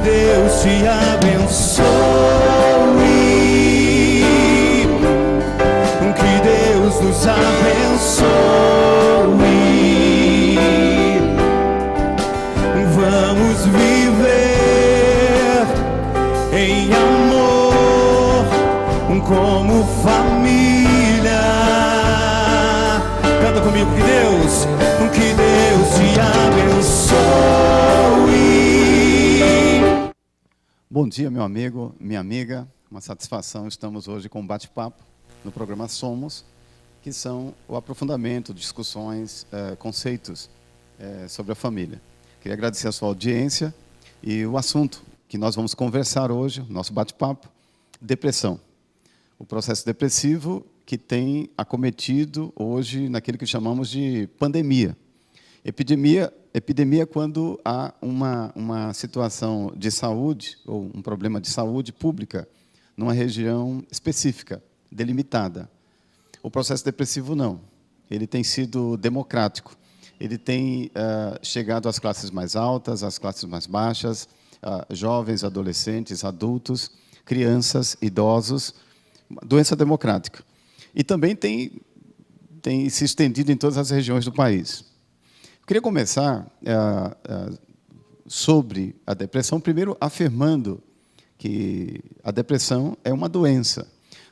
Deus te abençoe, que Deus nos abençoe. Vamos viver em amor como família. Canta comigo, que Deus te abençoe. Bom dia, meu amigo, minha amiga. Uma satisfação. Estamos hoje com um bate-papo no programa Somos, que são o aprofundamento, discussões, conceitos sobre a família. Queria agradecer a sua audiência e o assunto que nós vamos conversar hoje, nosso bate-papo, depressão. O processo depressivo que tem acometido hoje naquilo que chamamos de pandemia. Epidemia é quando há uma situação de saúde, ou um problema de saúde pública, numa região específica, delimitada. O processo depressivo não. Ele tem sido democrático. Ele tem chegado às classes mais altas, às classes mais baixas, jovens, adolescentes, adultos, crianças, idosos. Doença democrática. E também tem se estendido em todas as regiões do país. Eu queria começar sobre a depressão, primeiro afirmando que a depressão é uma doença.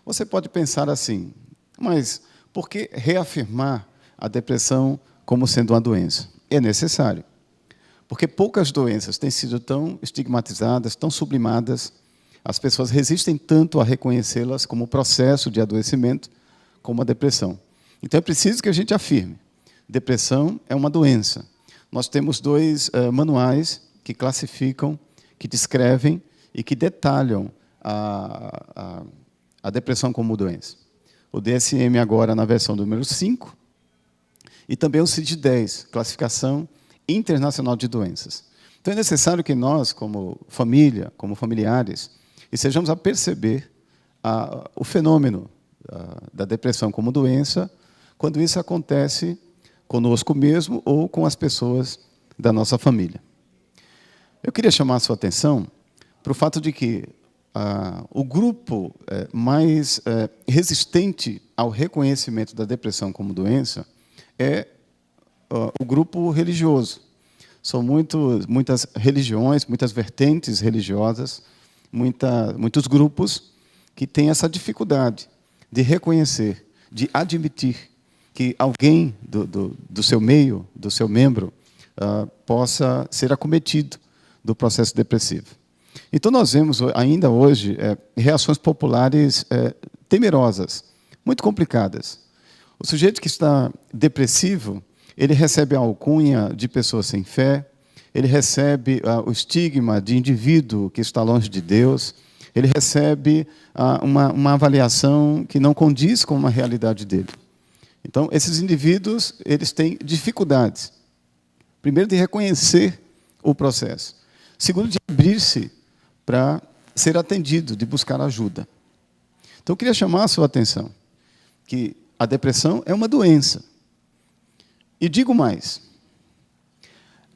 Você pode pensar assim, mas por que reafirmar a depressão como sendo uma doença? É necessário, porque poucas doenças têm sido tão estigmatizadas, tão sublimadas, as pessoas resistem tanto a reconhecê-las como processo de adoecimento, como a depressão. Então é preciso que a gente afirme, depressão é uma doença. Nós temos dois manuais que classificam, que descrevem e que detalham a depressão como doença. O DSM agora na versão número 5, e também o CID-10, Classificação Internacional de Doenças. Então é necessário que nós, como família, como familiares, estejamos a perceber o fenômeno da depressão como doença, quando isso acontece conosco mesmo ou com as pessoas da nossa família. Eu queria chamar a sua atenção para o fato de que o grupo mais resistente ao reconhecimento da depressão como doença é o grupo religioso. São muitas religiões, muitas vertentes religiosas, muitos grupos que têm essa dificuldade de reconhecer, de admitir que alguém do seu meio, do seu membro, possa ser acometido do processo depressivo. Então, nós vemos ainda hoje reações populares temerosas, muito complicadas. O sujeito que está depressivo, ele recebe a alcunha de pessoa sem fé, ele recebe o estigma de indivíduo que está longe de Deus, ele recebe uma avaliação que não condiz com a realidade dele. Então, esses indivíduos, eles têm dificuldades. Primeiro, de reconhecer o processo. Segundo, de abrir-se para ser atendido, de buscar ajuda. Então, eu queria chamar a sua atenção que a depressão é uma doença. E digo mais,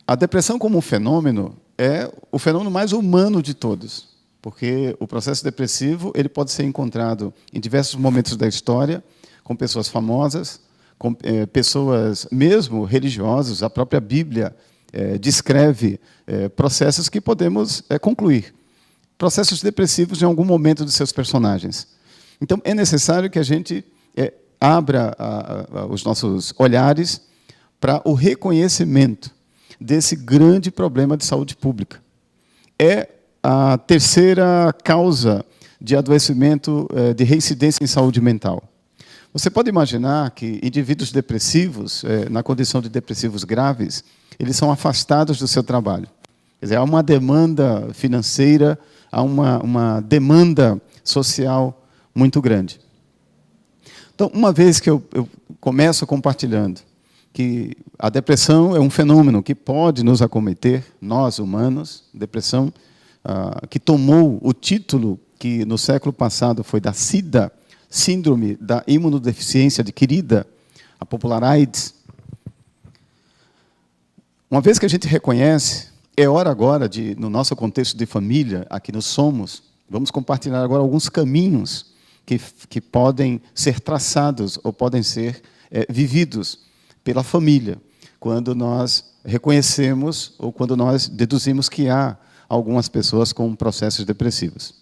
a depressão como um fenômeno é o fenômeno mais humano de todos, porque o processo depressivo ele pode ser encontrado em diversos momentos da história, com pessoas famosas, com pessoas mesmo religiosas. A própria Bíblia descreve processos que podemos concluir. Processos depressivos em algum momento de seus personagens. Então, é necessário que a gente abra os nossos olhares para o reconhecimento desse grande problema de saúde pública. É a terceira causa de adoecimento de reincidência em saúde mental. Você pode imaginar que indivíduos depressivos, na condição de depressivos graves, eles são afastados do seu trabalho. Quer dizer, há uma demanda financeira, há uma demanda social muito grande. Então, uma vez que eu começo compartilhando que a depressão é um fenômeno que pode nos acometer, nós humanos, depressão que tomou o título que no século passado foi da SIDA, Síndrome da Imunodeficiência Adquirida, a popular AIDS. Uma vez que a gente reconhece é hora agora de, no nosso contexto de família, aqui no Somos, vamos compartilhar agora alguns caminhos que podem ser traçados ou podem ser vividos pela família, quando nós reconhecemos ou quando nós deduzimos que há algumas pessoas com processos depressivos.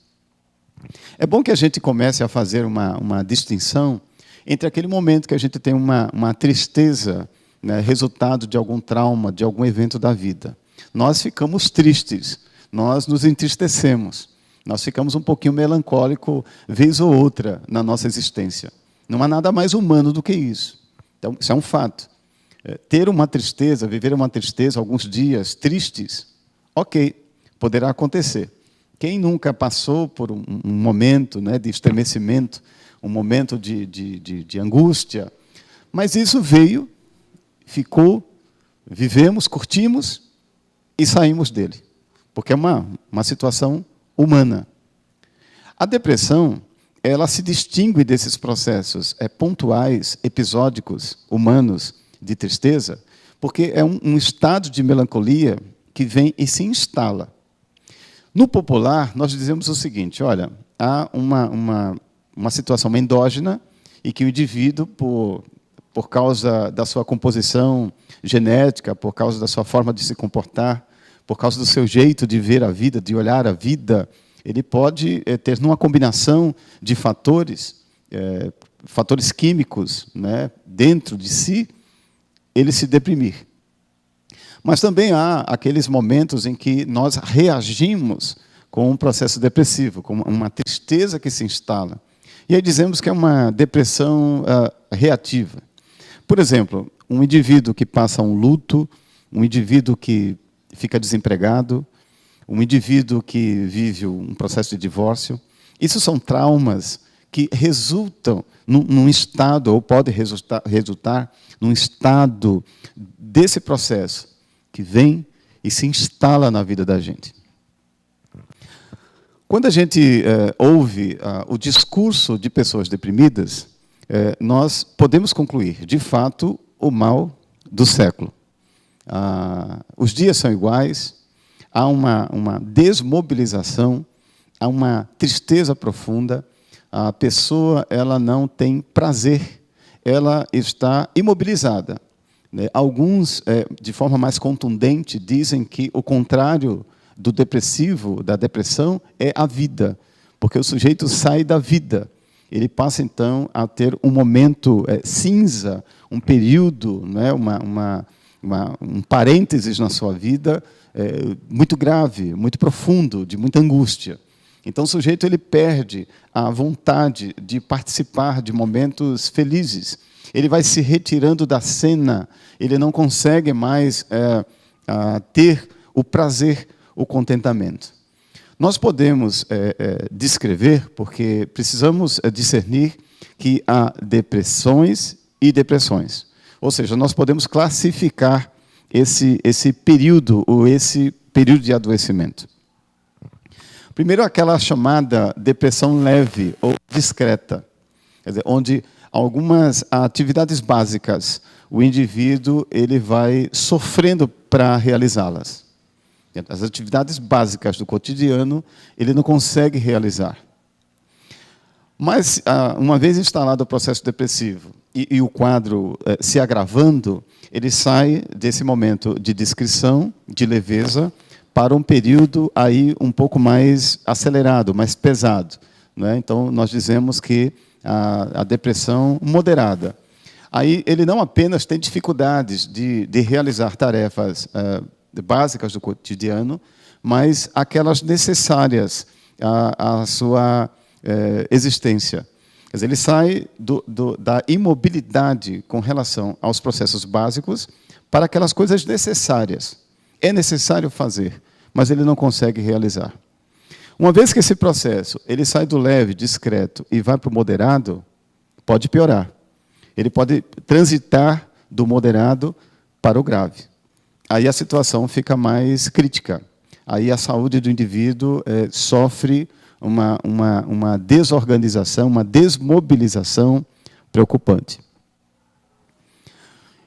É bom que a gente comece a fazer uma distinção entre aquele momento que a gente tem uma tristeza, né, resultado de algum trauma, de algum evento da vida. Nós ficamos tristes, nós nos entristecemos, nós ficamos um pouquinho melancólico vez ou outra na nossa existência. Não há nada mais humano do que isso. Então, isso é um fato. Ter uma tristeza, viver uma tristeza, alguns dias tristes, ok, poderá acontecer. Quem nunca passou por um momento, né, de estremecimento, um momento de angústia, mas isso veio, ficou, vivemos, curtimos e saímos dele, porque é uma situação humana. A depressão, ela se distingue desses processos pontuais, episódicos, humanos, de tristeza, porque é um estado de melancolia que vem e se instala. No popular, nós dizemos o seguinte, olha, há uma situação endógena e que o indivíduo, por causa da sua composição genética, por causa da sua forma de se comportar, por causa do seu jeito de ver a vida, de olhar a vida, ele pode ter, numa combinação de fatores químicos, né, dentro de si, ele se deprimir. Mas também há aqueles momentos em que nós reagimos com um processo depressivo, com uma tristeza que se instala. E aí dizemos que é uma depressão reativa. Por exemplo, um indivíduo que passa um luto, um indivíduo que fica desempregado, um indivíduo que vive um processo de divórcio. Isso são traumas que resultam num estado, ou podem resultar num estado desse processo, que vem e se instala na vida da gente. Quando a gente ouve o discurso de pessoas deprimidas, nós podemos concluir, de fato, o mal do século. Os dias são iguais, há uma desmobilização, há uma tristeza profunda, a pessoa ela não tem prazer, ela está imobilizada. Alguns, de forma mais contundente, dizem que o contrário do depressivo, da depressão, é a vida, porque o sujeito sai da vida. Ele passa, então, a ter um momento cinza, um período, né, um parênteses na sua vida muito grave, muito profundo, de muita angústia. Então, o sujeito ele perde a vontade de participar de momentos felizes. Ele vai se retirando da cena, ele não consegue mais ter o prazer, o contentamento. Nós podemos descrever, porque precisamos discernir que há depressões e depressões. Ou seja, nós podemos classificar esse período, ou esse período de adoecimento. Primeiro, aquela chamada depressão leve ou discreta, quer dizer, onde algumas atividades básicas, o indivíduo ele vai sofrendo para realizá-las. As atividades básicas do cotidiano, ele não consegue realizar. Mas, uma vez instalado o processo depressivo e o quadro se agravando, ele sai desse momento de discrição, de leveza, para um período aí um pouco mais acelerado, mais pesado, né? Então, nós dizemos que a depressão moderada. Aí ele não apenas tem dificuldades de realizar tarefas básicas do cotidiano, mas aquelas necessárias à sua existência. Quer dizer, ele sai da imobilidade com relação aos processos básicos para aquelas coisas necessárias. É necessário fazer, mas ele não consegue realizar. Uma vez que esse processo ele sai do leve, discreto, e vai para o moderado, pode piorar. Ele pode transitar do moderado para o grave. Aí a situação fica mais crítica. Aí a saúde do indivíduo sofre uma desorganização, uma desmobilização preocupante.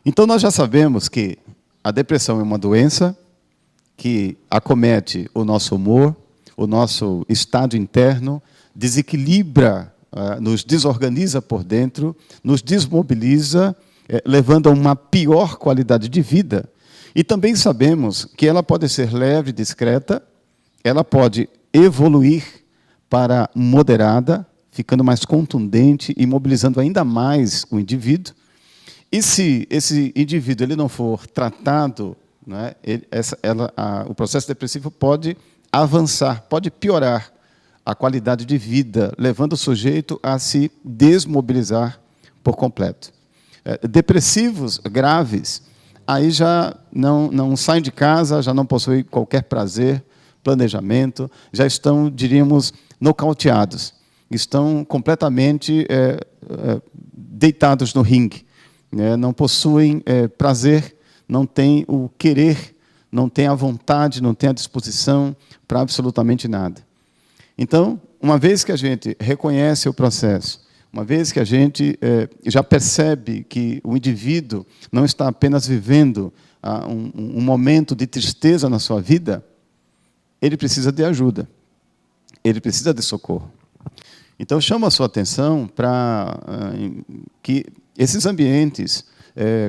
Então, nós já sabemos que a depressão é uma doença, que acomete o nosso humor, o nosso estado interno, desequilibra, nos desorganiza por dentro, nos desmobiliza, levando a uma pior qualidade de vida. E também sabemos que ela pode ser leve, discreta, ela pode evoluir para moderada, ficando mais contundente e mobilizando ainda mais o indivíduo. E se esse indivíduo ele não for tratado, né, o processo depressivo pode avançar, pode piorar a qualidade de vida, levando o sujeito a se desmobilizar por completo. Depressivos graves, aí já não saem de casa, já não possuem qualquer prazer, planejamento, já estão, diríamos, nocauteados, estão completamente deitados no ringue, né? Não possuem prazer, não têm o querer, não têm a vontade, não têm a disposição para absolutamente nada. Então, uma vez que a gente reconhece o processo, uma vez que a gente já percebe que o indivíduo não está apenas vivendo um momento de tristeza na sua vida, ele precisa de ajuda, ele precisa de socorro. Então, chamo a sua atenção para que esses ambientes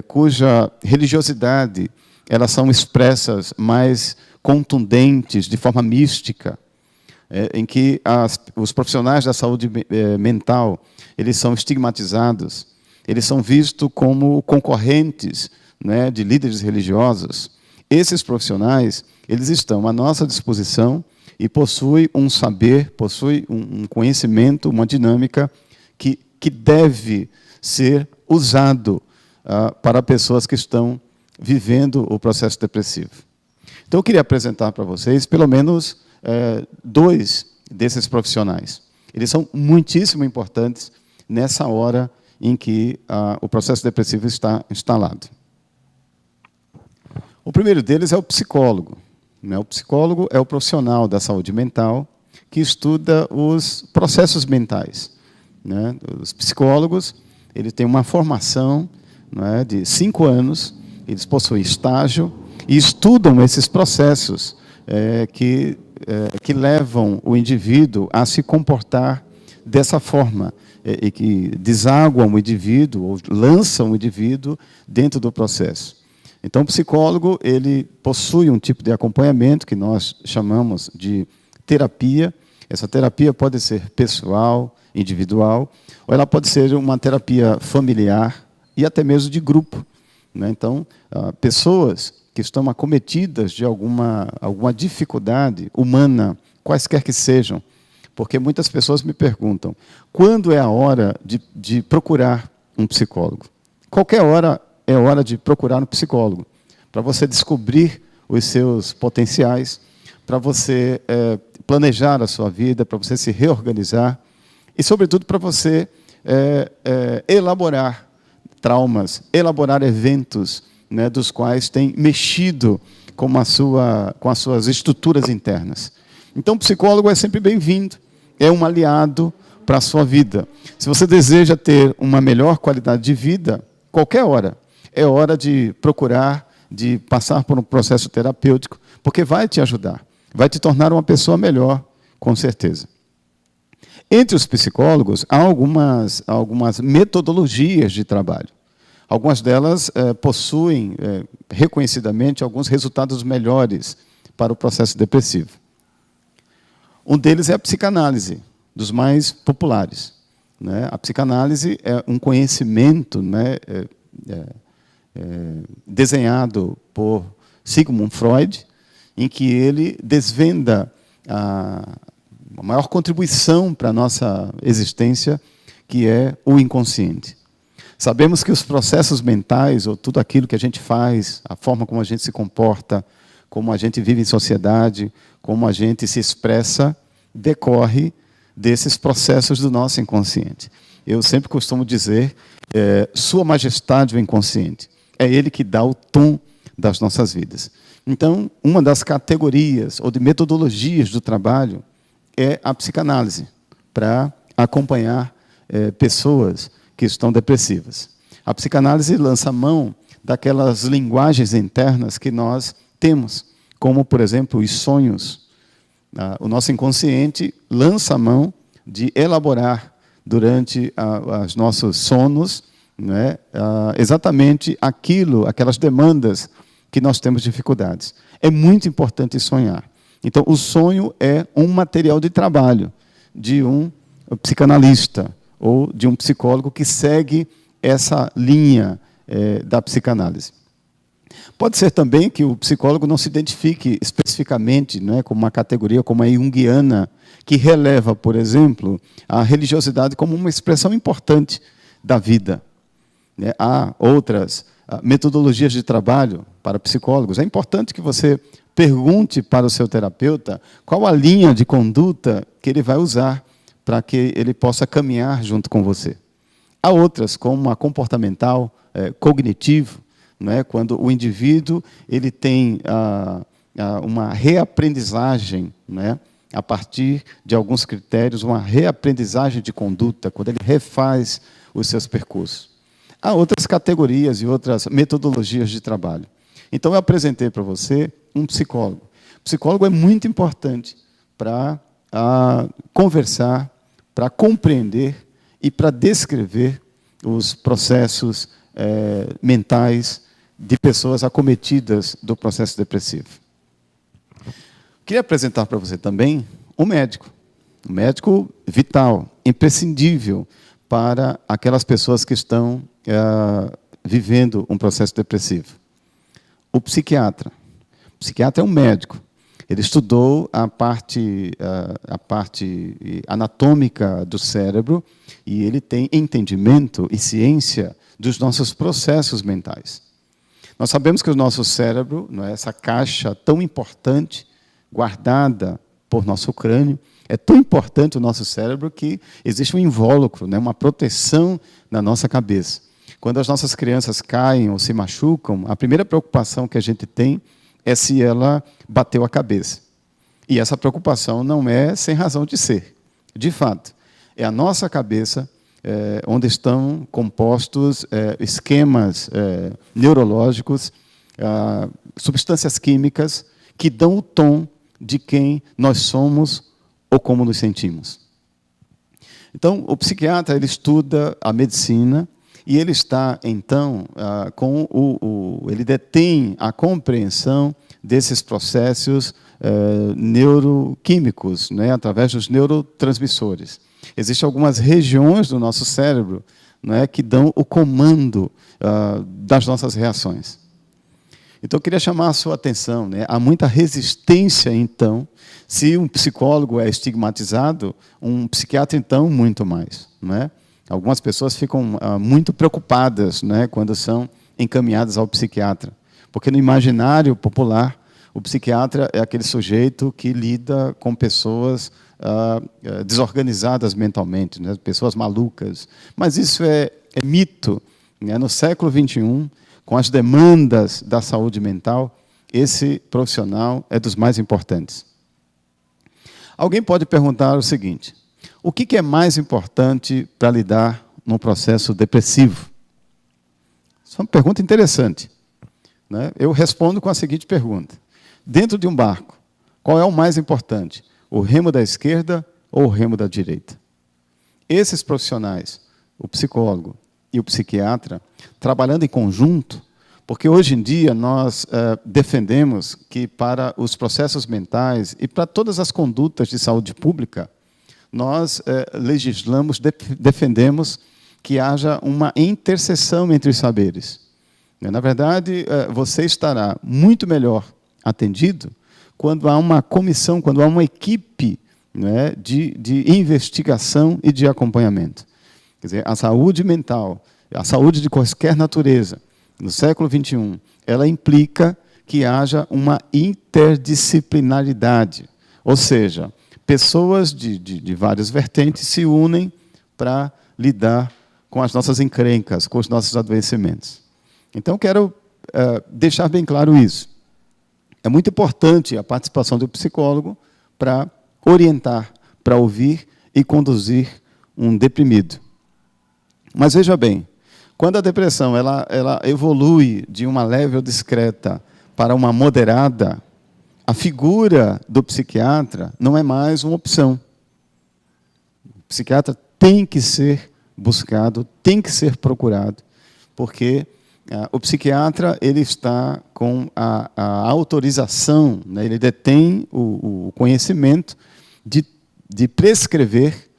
cuja religiosidade elas são expressas mais contundentes, de forma mística, em que os profissionais da saúde mental eles são estigmatizados, eles são vistos como concorrentes, né, de líderes religiosos. Esses profissionais eles estão à nossa disposição e possuem um saber, possuem um conhecimento, uma dinâmica que deve ser usado para pessoas que estão vivendo o processo depressivo. Então, eu queria apresentar para vocês, pelo menos, 2 desses profissionais. Eles são muitíssimo importantes nessa hora em que o processo depressivo está instalado. O primeiro deles é o psicólogo. O psicólogo é o profissional da saúde mental que estuda os processos mentais. Os psicólogos eles têm uma formação de 5 anos, eles possuem estágio e estudam esses processos que levam o indivíduo a se comportar dessa forma e que desaguam o indivíduo ou lançam o indivíduo dentro do processo. Então, o psicólogo ele possui um tipo de acompanhamento que nós chamamos de terapia. Essa terapia pode ser pessoal, individual, ou ela pode ser uma terapia familiar e até mesmo de grupo. Então, pessoas que estão acometidas de alguma dificuldade humana, quaisquer que sejam, porque muitas pessoas me perguntam, quando é a hora de procurar um psicólogo? Qualquer hora é hora de procurar um psicólogo, para você descobrir os seus potenciais, para você planejar a sua vida, para você se reorganizar e, sobretudo, para você elaborar traumas, elaborar eventos, dos quais tem mexido com as suas estruturas internas. Então, o psicólogo é sempre bem-vindo, é um aliado para a sua vida. Se você deseja ter uma melhor qualidade de vida, qualquer hora, é hora de procurar, de passar por um processo terapêutico, porque vai te ajudar, vai te tornar uma pessoa melhor, com certeza. Entre os psicólogos, há algumas metodologias de trabalho. Algumas delas possuem, reconhecidamente, alguns resultados melhores para o processo depressivo. Um deles é a psicanálise, dos mais populares. A psicanálise é um conhecimento desenhado por Sigmund Freud, em que ele desvenda a maior contribuição para a nossa existência, que é o inconsciente. Sabemos que os processos mentais, ou tudo aquilo que a gente faz, a forma como a gente se comporta, como a gente vive em sociedade, como a gente se expressa, decorre desses processos do nosso inconsciente. Eu sempre costumo dizer, Sua Majestade o Inconsciente. É ele que dá o tom das nossas vidas. Então, uma das categorias ou de metodologias do trabalho é a psicanálise, para acompanhar pessoas que estão depressivas. A psicanálise lança mão daquelas linguagens internas que nós temos como, por exemplo, os sonhos. O nosso inconsciente lança a mão de elaborar durante os nossos sonos, né, exatamente aquelas demandas que nós temos dificuldades. É muito importante sonhar. Então, o sonho é um material de trabalho de um psicanalista ou de um psicólogo que segue essa linha da psicanálise. Pode ser também que o psicólogo não se identifique especificamente, né, com uma categoria como a junguiana, que releva, por exemplo, a religiosidade como uma expressão importante da vida. Há outras metodologias de trabalho para psicólogos. É importante que você pergunte para o seu terapeuta qual a linha de conduta que ele vai usar para que ele possa caminhar junto com você. Há outras, como a comportamental, cognitivo, né, quando o indivíduo ele tem uma reaprendizagem, né, a partir de alguns critérios, uma reaprendizagem de conduta, quando ele refaz os seus percursos. Há outras categorias e outras metodologias de trabalho. Então, eu apresentei para você um psicólogo. O psicólogo é muito importante para conversar, para compreender e para descrever os processos mentais de pessoas acometidas do processo depressivo. Queria apresentar para você também um médico vital, imprescindível para aquelas pessoas que estão vivendo um processo depressivo. O psiquiatra. O psiquiatra é um médico. Ele estudou a parte anatômica do cérebro e ele tem entendimento e ciência dos nossos processos mentais. Nós sabemos que o nosso cérebro, não é, essa caixa tão importante, guardada por nosso crânio, é tão importante o nosso cérebro que existe um invólucro, né, uma proteção na nossa cabeça. Quando as nossas crianças caem ou se machucam, a primeira preocupação que a gente tem é se ela bateu a cabeça. E essa preocupação não é sem razão de ser. De fato, é a nossa cabeça onde estão compostos esquemas neurológicos, substâncias químicas que dão o tom de quem nós somos ou como nos sentimos. Então, o psiquiatra ele estuda a medicina e ele está, então, ele detém a compreensão desses processos neuroquímicos, né, através dos neurotransmissores. Existem algumas regiões do nosso cérebro, né, que dão o comando das nossas reações. Então, eu queria chamar a sua atenção, né? Há muita resistência, então, se um psicólogo é estigmatizado, um psiquiatra, então, muito mais. Né? Algumas pessoas ficam muito preocupadas, né, quando são encaminhadas ao psiquiatra, porque no imaginário popular, o psiquiatra é aquele sujeito que lida com pessoas desorganizadas mentalmente, né, pessoas malucas. Mas isso é mito. Né? No século XXI, com as demandas da saúde mental, esse profissional é dos mais importantes. Alguém pode perguntar o seguinte: o que é mais importante para lidar num processo depressivo? Isso é uma pergunta interessante. Né? Eu respondo com a seguinte pergunta: dentro de um barco, qual é o mais importante? O remo da esquerda ou o remo da direita? Esses profissionais, o psicólogo e o psiquiatra, trabalhando em conjunto, porque hoje em dia nós defendemos que para os processos mentais e para todas as condutas de saúde pública, nós legislamos, defendemos que haja uma interseção entre os saberes. Na verdade, você estará muito melhor atendido quando há uma comissão, quando há uma equipe, né, de investigação e de acompanhamento. Quer dizer, a saúde mental, a saúde de qualquer natureza, no século XXI, ela implica que haja uma interdisciplinaridade, ou seja, pessoas de várias vertentes se unem para lidar com as nossas encrencas, com os nossos adoecimentos. Então, quero deixar bem claro isso. É muito importante a participação do psicólogo para orientar, para ouvir e conduzir um deprimido. Mas veja bem, quando a depressão ela evolui de uma leve ou discreta para uma moderada, a figura do psiquiatra não é mais uma opção. O psiquiatra tem que ser buscado, tem que ser procurado, porque o psiquiatra ele está com a autorização, né, ele detém o conhecimento de prescrever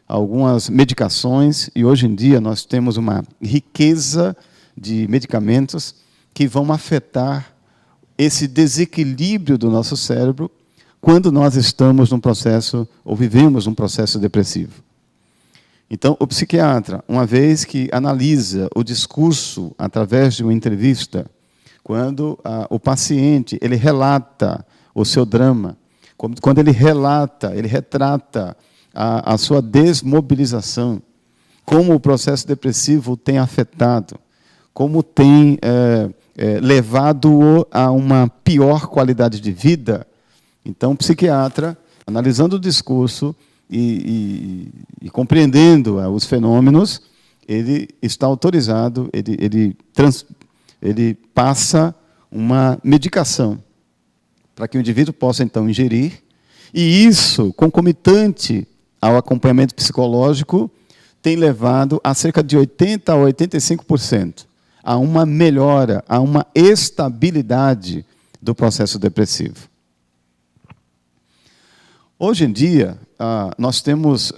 algumas medicações, e hoje em dia nós temos uma riqueza de medicamentos que vão afetar esse desequilíbrio do nosso cérebro quando nós estamos num processo, ou vivemos um processo depressivo. Então, o psiquiatra, uma vez que analisa o discurso através de uma entrevista, quando o paciente ele relata o seu drama, quando ele relata, ele retrata a sua desmobilização, como o processo depressivo tem afetado, como tem levado-o a uma pior qualidade de vida. Então, o psiquiatra, analisando o discurso e compreendendo os fenômenos, ele está autorizado, ele passa uma medicação para que o indivíduo possa, então, ingerir, e isso, concomitante ao acompanhamento psicológico, tem levado a cerca de 80% a 85% a uma melhora, a uma estabilidade do processo depressivo. Hoje em dia, nós temos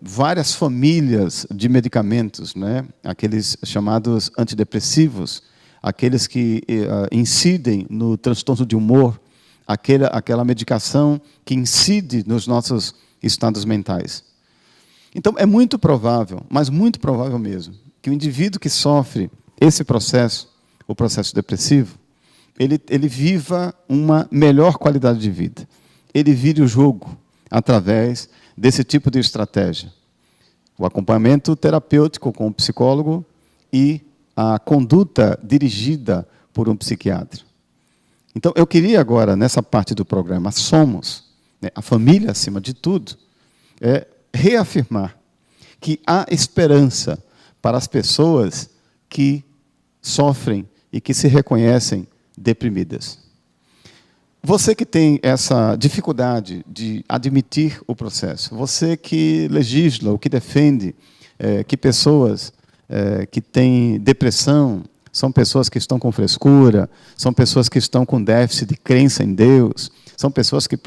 várias famílias de medicamentos, né? Aqueles chamados antidepressivos, aqueles que incidem no transtorno de humor, aquela medicação que incide nos nossos estados mentais. Então, é muito provável, mas muito provável mesmo, que o indivíduo que sofre esse processo, o processo depressivo, ele viva uma melhor qualidade de vida. Ele vire o jogo através desse tipo de estratégia. O acompanhamento terapêutico com o psicólogo e a conduta dirigida por um psiquiatra. Então, eu queria agora, nessa parte do programa, Somos, né, a família acima de tudo, reafirmar que há esperança para as pessoas que sofrem e que se reconhecem deprimidas. Você que tem essa dificuldade de admitir o processo, você que legisla ou que defende que pessoas que têm depressão são pessoas que estão com frescura, são pessoas que estão com déficit de crença em Deus, são pessoas que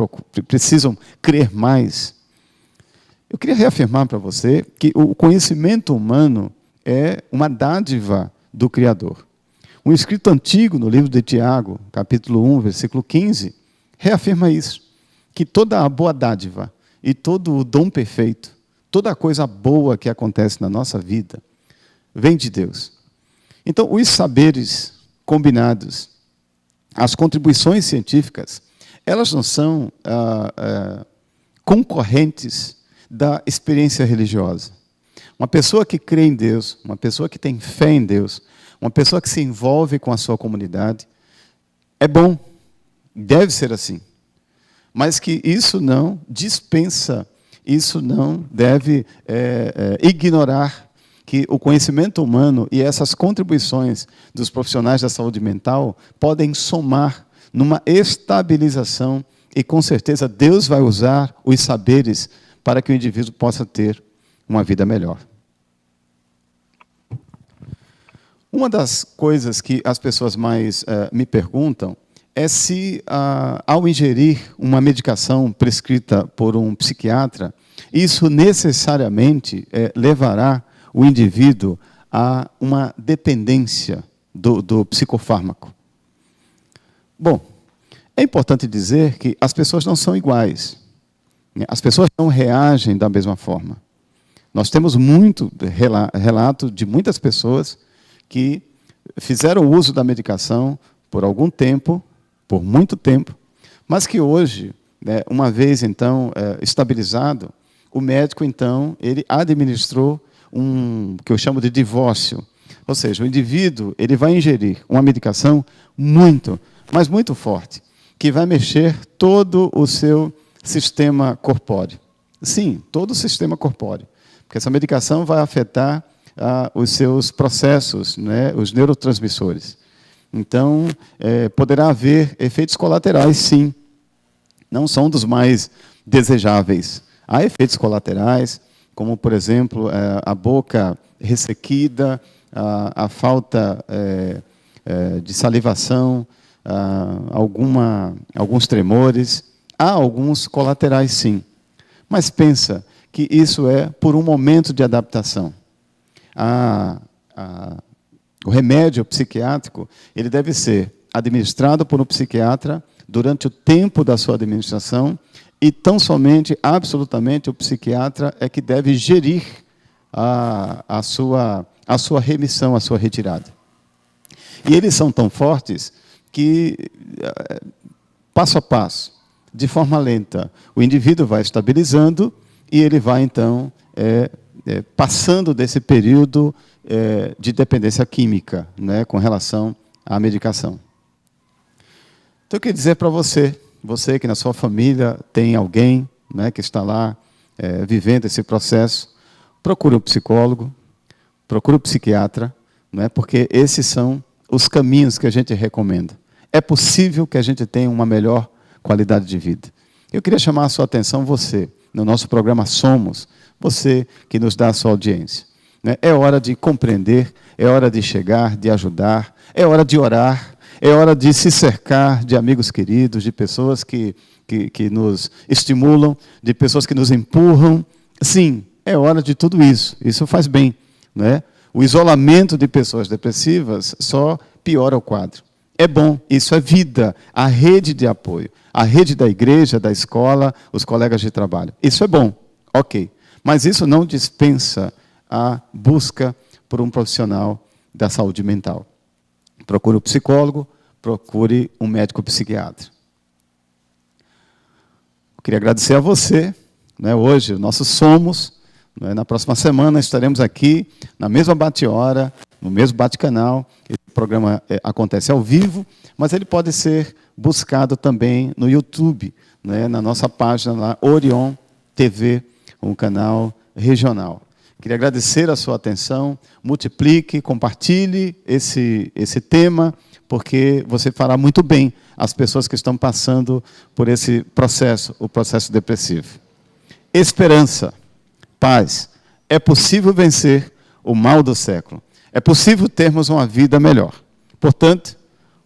precisam crer mais. Eu queria reafirmar para você que o conhecimento humano é uma dádiva do Criador. Um escrito antigo no livro de Tiago, capítulo 1, versículo 15, reafirma isso, que toda a boa dádiva e todo o dom perfeito, toda a coisa boa que acontece na nossa vida, vem de Deus. Então, os saberes combinados, as contribuições científicas, elas não são concorrentes da experiência religiosa. Uma pessoa que crê em Deus, uma pessoa que tem fé em Deus, uma pessoa que se envolve com a sua comunidade, é bom, deve ser assim. Mas que isso não dispensa, isso não deve ignorar que o conhecimento humano e essas contribuições dos profissionais da saúde mental podem somar numa estabilização e, com certeza, Deus vai usar os saberes para que o indivíduo possa ter uma vida melhor. Uma das coisas que as pessoas mais me perguntam é se, ao ingerir uma medicação prescrita por um psiquiatra, isso necessariamente levará o indivíduo a uma dependência do psicofármaco. Bom, é importante dizer que as pessoas não são iguais. As pessoas não reagem da mesma forma. Nós temos muito relato de muitas pessoas que fizeram uso da medicação por algum tempo, por muito tempo, mas que hoje, uma vez então estabilizado, o médico então ele administrou que eu chamo de divórcio, ou seja, o indivíduo ele vai ingerir uma medicação muito, mas muito forte, que vai mexer todo o seu sistema corpóreo. Sim, todo o sistema corpóreo, porque essa medicação vai afetar os seus processos, né, os neurotransmissores. Então, poderá haver efeitos colaterais, sim, não são dos mais desejáveis. Há efeitos colaterais, como, por exemplo, a boca ressequida, a falta de salivação, alguns tremores. Há alguns colaterais, sim. Mas pensa que isso é por um momento de adaptação. O remédio psiquiátrico ele deve ser administrado por um psiquiatra durante o tempo da sua administração e tão somente, absolutamente, o psiquiatra é que deve gerir a sua remissão, a sua retirada. E eles são tão fortes que, passo a passo, de forma lenta, o indivíduo vai estabilizando e ele vai, então, passando desse período de dependência química, né, com relação à medicação. Então, eu queria dizer para você que na sua família tem alguém, né, que está lá vivendo esse processo, procure um psicólogo, procure um psiquiatra, né, porque esses são os caminhos que a gente recomenda. É possível que a gente tenha uma melhor qualidade de vida. Eu queria chamar a sua atenção, você, no nosso programa Somos, você que nos dá a sua audiência. Né? É hora de compreender, é hora de chegar, de ajudar, é hora de orar, é hora de se cercar de amigos queridos, de pessoas que nos estimulam, de pessoas que nos empurram. Sim, é hora de tudo isso. Isso faz bem. Né? O isolamento de pessoas depressivas só piora o quadro. É bom, isso é vida. A rede de apoio, a rede da igreja, da escola, os colegas de trabalho. Isso é bom, ok. Mas isso não dispensa a busca por um profissional da saúde mental. Procure um psicólogo, procure um médico psiquiatra. Eu queria agradecer a você, né, hoje, nós somos, né, na próxima semana estaremos aqui, na mesma bate-hora, no mesmo bate-canal. Esse programa acontece ao vivo, mas ele pode ser buscado também no YouTube, né, na nossa página lá, Orion TV, um canal regional. Queria agradecer a sua atenção, multiplique, compartilhe esse tema, porque você fará muito bem às pessoas que estão passando por esse processo, o processo depressivo. Esperança, paz. É possível vencer o mal do século. É possível termos uma vida melhor. Portanto,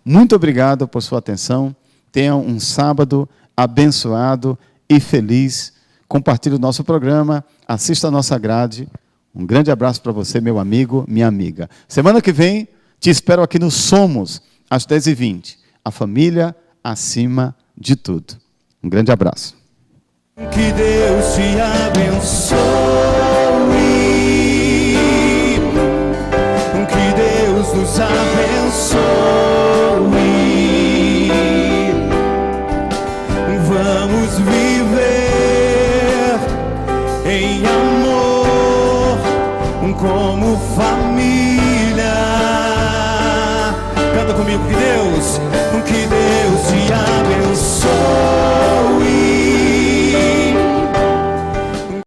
muito obrigado por sua atenção. Tenha um sábado abençoado e feliz. Compartilhe o nosso programa, assista a nossa grade. Um grande abraço para você, meu amigo, minha amiga. Semana que vem, te espero aqui no Somos, às 10h20. A família acima de tudo. Um grande abraço. Que Deus te abençoe. Que Deus nos abençoe. Vamos viver em amor como família. Canta comigo, que Deus te